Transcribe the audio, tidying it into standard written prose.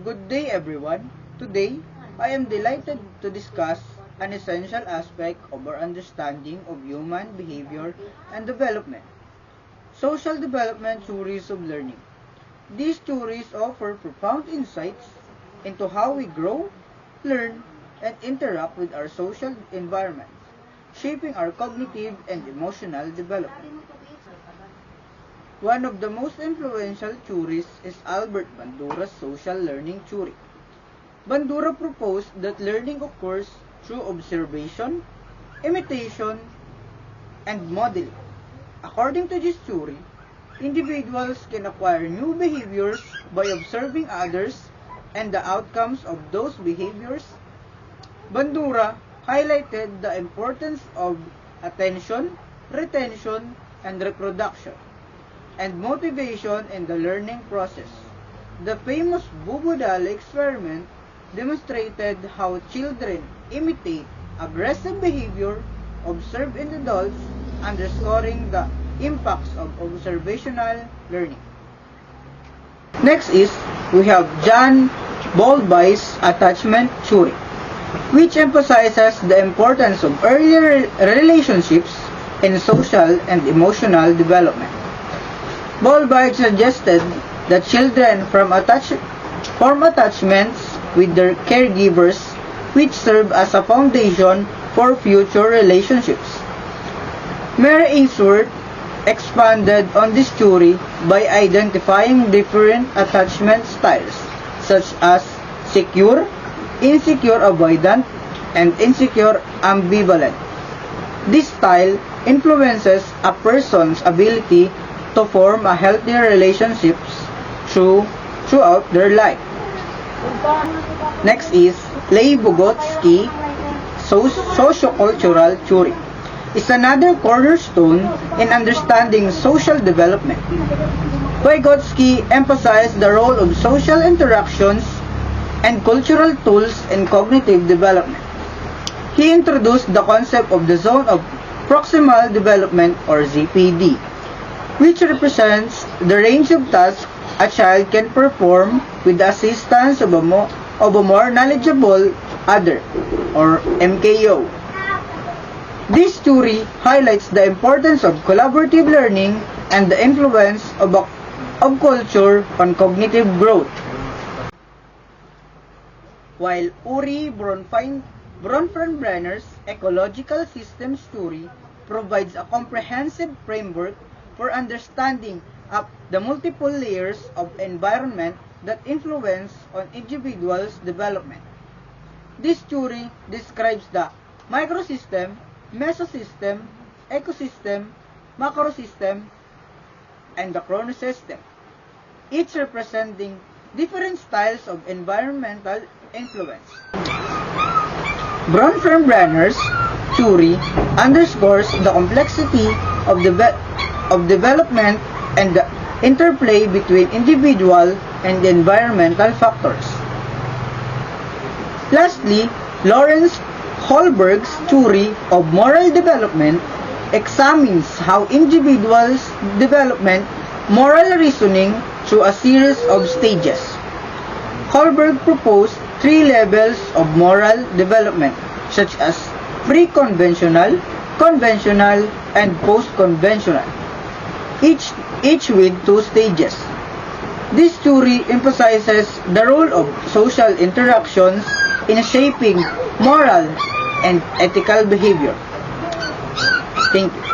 Good day everyone. Today, I am delighted to discuss an essential aspect of our understanding of human behavior and development. Social development theories of learning. These theories offer profound insights into how we grow, learn, and interact with our social environments, shaping our cognitive and emotional development. One of the most influential theories is Albert Bandura's social learning theory. Bandura proposed that learning occurs through observation, imitation, and modeling. According to this theory, individuals can acquire new behaviors by observing others and the outcomes of those behaviors. Bandura highlighted the importance of attention, retention, and reproduction, and motivation in the learning process. The famous Bubudal experiment demonstrated how children imitate aggressive behavior observed in adults, underscoring the impacts of observational learning. Next is, we have John Bowlby's attachment theory, which emphasizes the importance of early relationships in social and emotional development. Bowlby suggested that children form attachments with their caregivers, which serve as a foundation for future relationships. Mary Ainsworth expanded on this theory by identifying different attachment styles, such as secure, insecure avoidant, and insecure ambivalent. This style influences a person's ability to form a healthy relationships throughout their life. Next is Leigh Vygotsky sociocultural theory. Is another cornerstone in understanding social development. Vygotsky emphasized the role of social interactions and cultural tools in cognitive development. He introduced the concept of the zone of proximal development, or ZPD, which represents the range of tasks a child can perform with the assistance of a more knowledgeable other, or MKO. This theory highlights the importance of collaborative learning and the influence of culture on cognitive growth. While Uri Bronfenbrenner's ecological systems theory provides a comprehensive framework for understanding the multiple layers of environment that influence on individuals' development. This theory describes the microsystem, mesosystem, ecosystem, macrosystem, and the chronosystem, each representing different styles of environmental influence. Bronfenbrenner's theory underscores the complexity of development and the interplay between individual and environmental factors. Lastly, Lawrence Kohlberg's theory of moral development examines how individuals develop moral reasoning through a series of stages. Kohlberg proposed 3 levels of moral development, such as pre-conventional, conventional, and post-conventional, each with 2 stages. This theory emphasizes the role of social interactions in shaping moral and ethical behavior. Thank you.